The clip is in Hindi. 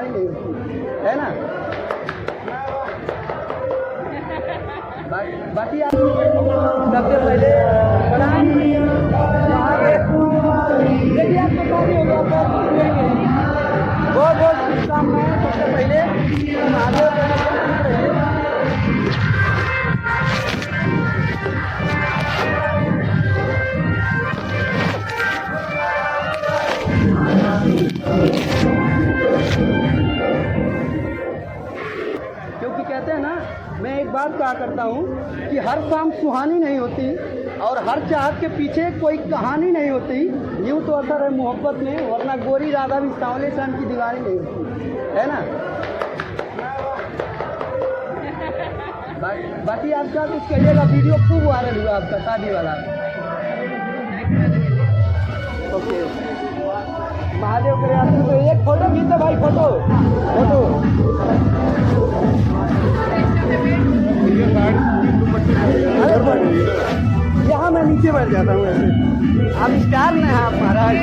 दीवानी नहीं होती है ना। बाकी आप सबसे पहले बहुत काम है। सबसे पहले क्योंकि कहते हैं ना, मैं एक बात कहा करता हूँ कि हर शाम सुहानी नहीं होती और हर चाहत के पीछे कोई कहानी नहीं होती। यूँ तो असर है मोहब्बत में, वरना गोरी राधा भी सांवले शाम की दीवानी नहीं होती है ना। बाकी आपका कुछ कहिएगा, वीडियो खूब वायरल हुआ आपका शादी वाला। ओके महादेव करे आपको तो एक फोटो खींचो भाई, फोटो यहाँ मैं नीचे बैठ जाता हूँ ऐसे। आप स्टार में हैं आप महाराज।